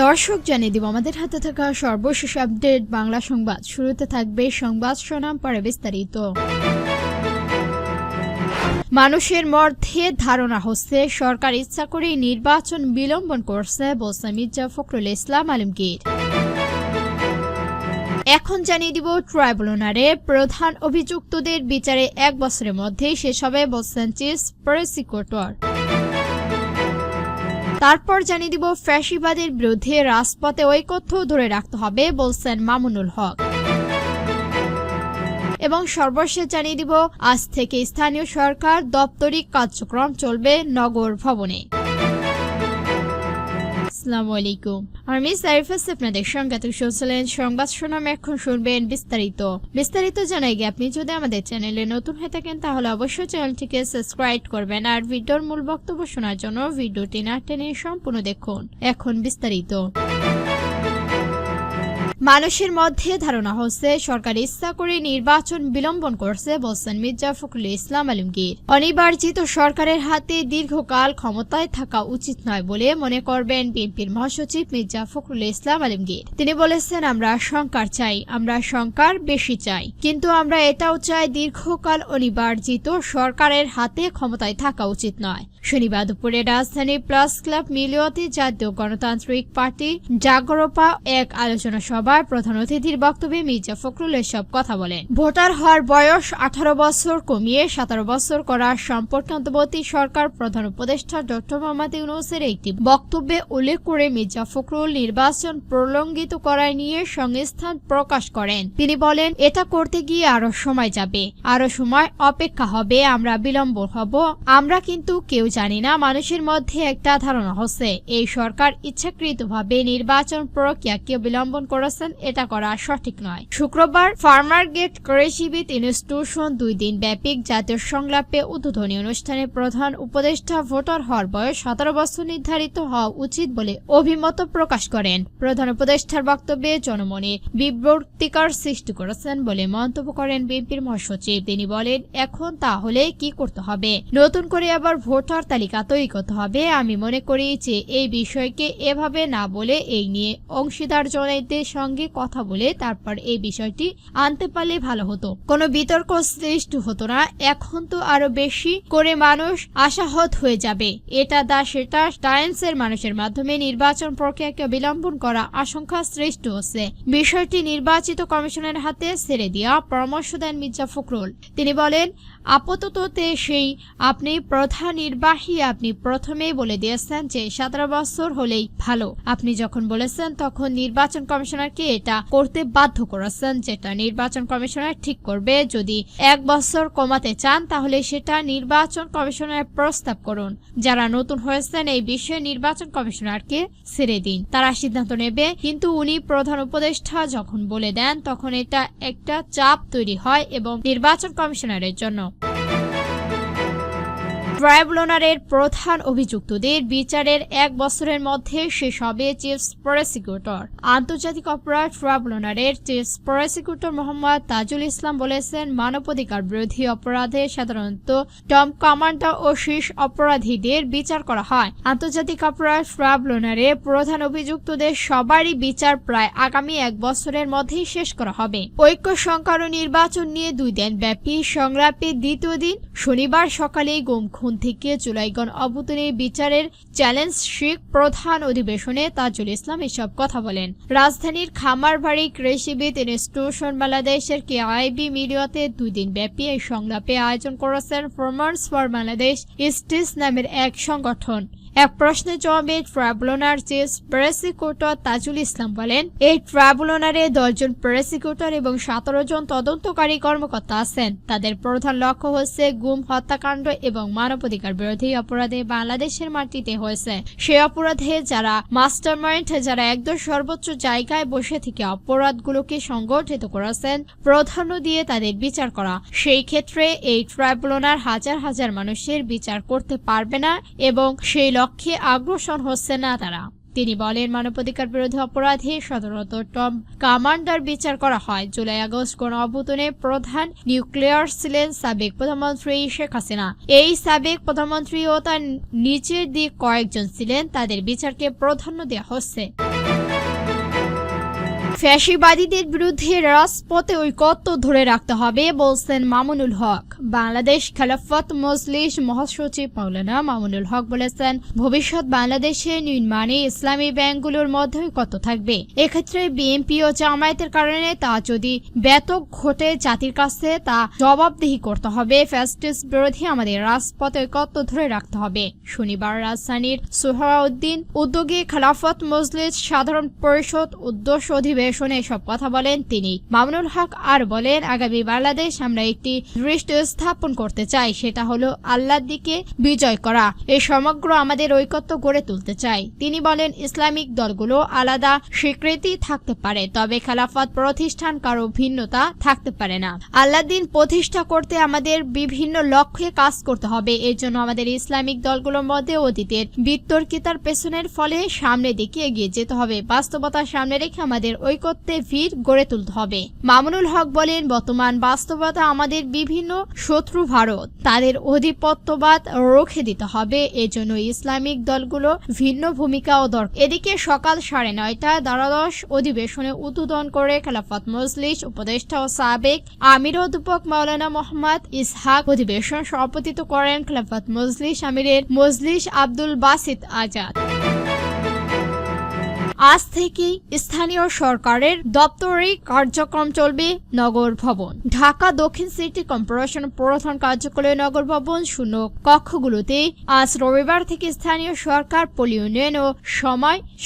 দর্শক জানিয়ে দিব আমাদের হাতে থাকা সর্বশেষ আপডেট বাংলা সংবাদ। শুরুতে থাকবে সংবাদ শিরোনাম, পরে বিস্তারিত। মানুষের মধ্যে ধারণা হচ্ছে সরকার ইচ্ছা করে নির্বাচন বিলম্বন করছে, বলছে মির্জা ফখরুল ইসলাম আলমগীর। এখন জানিয়ে দিব ট্রাইব্যুনালে প্রধান অভিযুক্তদের বিচারে 1 বছরের মধ্যে শেষ হবে, বলছেন চিফ প্রসিকিউটর। তারপর জানিয়ে দিব ফ্যাসিবাদের বিরুদ্ধে রাজপথে ঐক্যত্ব ধরে রাখতে হবে, বলছেন মামুনুল হক। এবং সর্বশেষ জানিয়ে দিব আজ থেকে স্থানীয় সরকার দপ্তরিক কার্যক্রম চলবে নগর ভবনে। আসসালামু আলাইকুম, আমি সারিফা আপনাদের সঙ্গে শুনছিলেন সংবাদ শিরোনাম। এখন শুনবেন বিস্তারিত জানাই গিয়ে আপনি যদি আমাদের চ্যানেলে নতুন হয়ে থাকেন তাহলে অবশ্যই চ্যানেলটিকে সাবস্ক্রাইব করবেন, আর ভিডিওর মূল বক্তব্য শোনার জন্য ভিডিওটি না টেনে সম্পূর্ণ দেখুন। এখন বিস্তারিত। মানুষের মধ্যে ধারণা হচ্ছে সরকার ইচ্ছা করে নির্বাচন বিলম্বন করছে, বলছেন মির্জা ফখরুল ইসলাম আলমগীর। অনির্বাচিত সরকারের হাতে দীর্ঘকাল ক্ষমতায় থাকা উচিত নয় বলে মনে করবেন বিএনপির মহাসচিব মির্জা ফখরুল ইসলাম আলমগীর। তিনি বলেছেন, আমরা সংস্কার চাই, আমরা সংস্কার বেশি চাই, কিন্তু আমরা এটাও চাই দীর্ঘকাল অনির্বাচিত সরকারের হাতে ক্ষমতায় থাকা উচিত নয়। শনিবার দুপুরে রাজধানী প্লাস ক্লাব মিলিয়তে জাতীয় গণতান্ত্রিক পার্টি জাগরোপা এক আলোচনা সভায় প্রধান অতিথির বক্তব্যে মির্জা ফখরুল এসব কথা বলেন। ভোটার হওয়ার বয়স 18 বছর কমিয়ে 17 বছর করার সম্পর্কে অন্তর্বর্তী সরকার প্রধান উপদেষ্টা ডক্টর মোহাম্মদ ইউনূসের একটি বক্তব্যে উল্লেখ করে মির্জা ফখরুল নির্বাচন প্রলম্বিত করা নিয়ে সংস্থান প্রকাশ করেন। তিনি বলেন, এটা করতে গিয়ে আরো সময় যাবে, আরো সময় অপেক্ষা হবে, আমরা বিলম্ব হব, আমরা কিন্তু কেউ জানি না। মানুষের মধ্যে একটা ধারণা হচ্ছে এই সরকার ইচ্ছাকৃতভাবে নির্বাচন প্রক্রিয়াকে বিলম্বন করেছেন, এটা করা সঠিক নয়। শুক্রবার ফার্মার গেট কৃষিবিদ ইনস্টিটিউশন 2 দিন ব্যাপী জাতীয় সংলাপে উদ্বোধনী অনুষ্ঠানে প্রধান উপদেষ্টা ভোটার হওয়ার বয়স 17 বছর নির্ধারিত হওয়া উচিত বলে অভিমত প্রকাশ করেন। প্রধান উপদেষ্টার বক্তব্যে জনমনে বিভ্রান্তিকর সৃষ্টি করেছেন বলে মন্তব্য করেন বিএনপির মহাসচিব। তিনি বলেন, এখন তাহলে কি করতে হবে? নতুন করে আবার ভোটার তালিকা তৈরি করতে হবে? আমি মনে করি যে এই বিষয়কে এভাবে না বলে এই নিয়ে অংশীদার জনদের সঙ্গে কথা বলে তারপর এই বিষয়টি আনতে পারলে ভালো হতো, কোনো বিতর্ক সৃষ্টি হতো না। এখন তো আরো বেশি করে মানুষ আশাহত হয়ে যাবে। এটা সেটা টাইমসের মানুষের মাধ্যমে নির্বাচন প্রক্রিয়াকে বিলম্বন করা আশঙ্কা সৃষ্টি হচ্ছে। বিষয়টি নির্বাচিত কমিশনের হাতে ছেড়ে দেওয়া পরামর্শ দেন মির্জা ফখরুল। তিনি বলেন, আপাতত সেই আপনি প্রধান নির্বাহী, আপনি প্রথমেই বলে দিয়েছেন যে 17 বছর হলেই ভালো। আপনি যখন বলেছেন তখন নির্বাচন কমিশনারকে এটা করতে বাধ্য করেছেন, যেটা নির্বাচন কমিশনার ঠিক করবে। যদি 1 বছর কমাতে চান তাহলে সেটা নির্বাচন কমিশনার প্রস্তাব করুন। যারা নতুন হয়েছেন এই বিষয়ে নির্বাচন কমিশনারকে ছেড়ে দিন, তারা সিদ্ধান্ত নেবে। কিন্তু উনি প্রধান উপদেষ্টা যখন বলে দেন তখন এটা একটা চাপ তৈরি হয় এবং নির্বাচন কমিশনারের জন্য। ট্রাইব্যুনালের প্রধান অভিযুক্তদের বিচারের 1 বছরের মধ্যে শেষ হবে, চিফ প্রসিকিউটর। আন্তর্জাতিক অপরাধ ট্রাইব্যুনালের চিফ প্রসিকিউটর মোহাম্মদ তাজুল ইসলাম বলেছেন, মানবাধিকার বিরোধী অপরাধে সাধারণত টপ কমান্ডার ও শীর্ষ অপরাধীদের বিচার করা হয়। আন্তর্জাতিক অপরাধ ট্রাইব্যুনালে প্রধান অভিযুক্তদের সবারই বিচার প্রায় আগামী 1 বছরের মধ্যেই শেষ করা হবে। ঐক্য সংস্কার ও নির্বাচন নিয়ে 2 দিন ব্যাপী সংলাপের দ্বিতীয় দিন শনিবার সকালে গুম খুন থেকে জুলাইগণ অভ্যুত্থানের বিচারের চ্যালেঞ্জ শীর্ষক প্রধান অধিবেশনে তাজুল ইসলাম এসব কথা বলেন। রাজধানীর খামারবাড়ি কৃষিবিদ ইনস্টিটিউশন বাংলাদেশের কেআইবি মিডিয়াতে 2 দিন ব্যাপী এই সংলাপে আয়োজন করেছেন ফার্মার্স ফর বাংলাদেশ স্টিচ নামের এক সংগঠন। এক প্রশ্নের জবাবে tribunal chief prosecutor Tajul Islam বলেন, এই ট্রাইব্যুনালে 10 জন প্রসিকিউটর এবং 17 জন তদন্তকারী কর্মকর্তা আছেন। তাদের প্রধান লক্ষ্য হচ্ছে গুম, হত্যাকাণ্ড এবং মানবাধিকার বিরোধী অপরাধে বাংলাদেশের মাটিতে হয়েছে সেই অপরাধে যারা মাস্টারমাইন্ড, যারা একদম সর্বোচ্চ জায়গায় বসে থেকে অপরাধগুলোকে সংগঠিত করেছেন, প্রাধান্য দিয়ে তাদের বিচার করা। সেই ক্ষেত্রে এই ট্রাইব্যুনাল হাজার হাজার মানুষের বিচার করতে পারবে না এবং সেই লক্ষ্যে অগ্রসর হচ্ছে না তারা। তিনি বলেন, মানবাধিকার বিরোধী অপরাধে সাধারণত টপ কমান্ডার বিচার করা হয়। জুলাই আগস্ট গণ অভ্যুত্থানের প্রধান নিউক্লিয়ার ছিলেন সাবেক প্রধানমন্ত্রী শেখ হাসিনা। এই সাবেক প্রধানমন্ত্রী ও তার নিচের দিক কয়েকজন ছিলেন, তাদের বিচারকে প্রাধান্য দেওয়া হচ্ছে। ফ্যাসিবাদীদের বিরুদ্ধে রাজপথে ঐক্যত্ব ধরে রাখতে হবে বলছেন মামুনুল হক। বাংলাদেশ খেলাফত মজলিস মহাসচিব মাওলানা মামুনুল হক বলেছেন, ভবিষ্যৎ বাংলাদেশে নির্মাণে ইসলামী ব্যাংকগুলোর মধ্যে ঐক্যত্ব থাকবে। এক্ষেত্রে বিএনপি ও জামায়াতের কারণে তা যদি ব্যাপক ঘটে জাতির কাছে তা জবাবদিহি করতে হবে। ফ্যাসিস্ট বিরোধী আমাদের রাজপথে ঐক্যত্ব ধরে রাখতে হবে। শনিবার রাজধানীর সোহরাউদ্দিন উদ্যোগে খেলাফত মজলিস সাধারণ পরিষদ উদ্দেশ্য অধিবেশনে এসব কথা বলেন তিনি। মামুনুল হক আর বলেন, আগামী বাংলাদেশ আমরা একটি দৃষ্টি স্থাপন করতে চাই, সেটা হলো আল্লাহর দিকে বিজয় করা। এই সমগ্র আমাদের ঐক্যত্ব গড়ে তুলতে চাই। তিনি বলেন, ইসলামিক দলগুলো আলাদা স্বীকৃতি থাকতে পারে, তবে খেলাফত প্রতিষ্ঠান কারো ভিন্নতা থাকতে পারে না। আল্লাহর দিন প্রতিষ্ঠা করতে আমাদের বিভিন্ন লক্ষ্যে কাজ করতে হবে। এর জন্য আমাদের ইসলামিক দলগুলোর মধ্যে অতীতের বিতর্কিতার পেছনের ফলে সামনের দিকে এগিয়ে যেতে হবে। বাস্তবতার সামনে রেখে আমাদের ঐক্যত্বে ভিড় গড়ে তুলতে হবে। মামুনুল হক বলেন, বর্তমান বাস্তবতা আমাদের বিভিন্ন শত্রু ভারত, তাদের আধিপত্যবাদ রুখে দিতে হবে। এজন্য ইসলামিক দলগুলো ভিন্ন ভূমিকা ও দরকার। এদিকে সকাল 9:30টায় দ্বাদশ অধিবেশনে উদ্বোধন করে খেলাফত মজলিস উপদেষ্টা ও সাবেক আমির অধ্যাপক মাওলানা মোহাম্মদ ইসহাক অধিবেশন সভাপতিত্ব করেন খেলাফত মজলিস আমিরের মজলিস আব্দুল বাসিত আজাদ। আজ থেকে স্থানীয় সরকারের দপ্তরিক কার্যক্রম চলবে নগর ভবন। ঢাকা দক্ষিণ সিটি কর্পোরেশন প্রধান কার্যালয়ে নগর ভবন শূন্য কক্ষগুলোতে আজ রবিবার থেকে স্থানীয় সরকার, পল্লী উন্নয়ন ও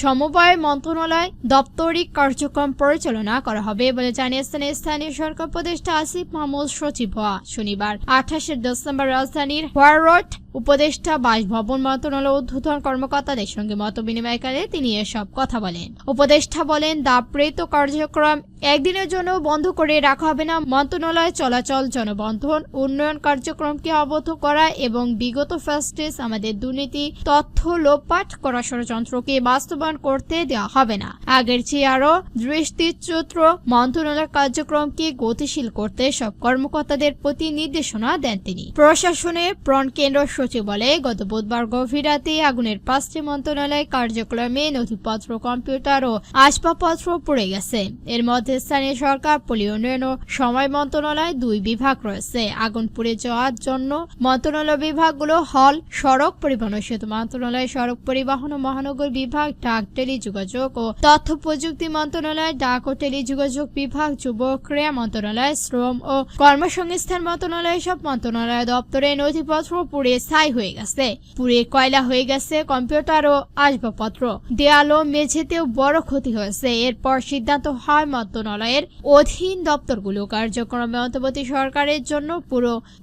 সমবায় মন্ত্রণালয় দপ্তরিক কার্যক্রম পরিচালনা করা হবে বলে জানিয়েছেন স্থানীয় সরকার উপদেষ্টা আসিফ মাহমুদ সচিব। শনিবার 28 ডিসেম্বর রাজধানীর হোয়ার রোড উপদেষ্টা বাসভবন মন্ত্রণালয় উদ্বোধন কর্মকর্তাদের সঙ্গে মত বিনিময়কালে তিনি এসব কথা বলেন। উপদেষ্টা বলেন, দাপ্রেত কার্যক্রম একদিনের জন্য বন্ধ করে রাখা হবে না। মন্ত্রণালয় চলাচল, জনবন্ধন, উন্নয়ন কার্যক্রমকে অবহিত করা এবং বিগত ফ্যাসিস্ট আমাদের দুর্নীতি, তথ্য লোপাট করা ষড়যন্ত্রকে বাস্তবায়ন করতে দেওয়া হবে না। আগের চেয়ে আরো দৃষ্টিচ্যুত মন্ত্রণালয়ের কার্যক্রমকে গতিশীল করতে সব কর্মকর্তাদের প্রতি নির্দেশনা দেন তিনি। প্রশাসনের প্রাণকেন্দ্র সচিব বলে, গত বুধবার গভীর রাতে আগুনের 5টি মন্ত্রণালয় কার্যক্রমে নথিপত্র, কম্পিউটার ও আসবাবপত্র পুড়ে গেছে। এর মধ্যে স্থানীয় সরকার, পল্লী উন্নয়ন ও সময় মন্ত্রণালয় 2 বিভাগ রয়েছে। আগুন পুড়ে যাওয়ার জন্য মন্ত্রণালয় বিভাগগুলো হল সড়ক পরিবহন ও সেতু মন্ত্রণালয়, সড়ক পরিবহন ও মহানগর বিভাগ, ডাক টেলিযোগাযোগ ও তথ্য প্রযুক্তি মন্ত্রণালয়, ডাক ও টেলিযোগাযোগ বিভাগ, যুব ক্রীড়া মন্ত্রণালয়, শ্রম ও কর্মসংস্থান মন্ত্রণালয়। সব মন্ত্রণালয় দপ্তরে নথিপত্র পুড়ে ছাই হয়ে গেছে, পুড়ে কয়লা হয়ে গেছে কম্পিউটার ও আসবাবপত্র। দেয়াল ও মেঝেতেও বড় ক্ষতি হয়েছে। এরপর সিদ্ধান্ত হয় মন্ত্রণালয়ের অধীন দপ্তরগুলো কার্যক্রমে অন্তর্বর্তী সরকারের জন্য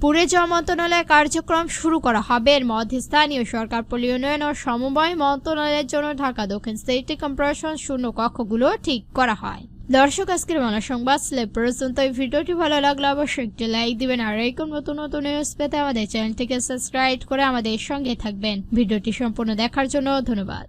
পুড়ে যাওয়া মন্ত্রণালয়ের কার্যক্রম শুরু করা হবে। এর মধ্যে স্থানীয় সরকার, পল্লী উন্নয়ন ও সমবায় মন্ত্রণালয়ের জন্য ঢাকা দক্ষিণ সিটি কর্পোরেশন শূন্য কক্ষগুলো ঠিক করা হয়। দর্শক, আজকের বাংলা সংবাদ পর্যন্ত। এই ভিডিওটি ভালো লাগলে অবশ্যই একটি লাইক দিবেন আর এরকম নতুন নতুন নিউজ পেতে আমাদের চ্যানেলটিকে সাবস্ক্রাইব করে আমাদের সঙ্গে থাকবেন। ভিডিওটি সম্পূর্ণ দেখার জন্য ধন্যবাদ।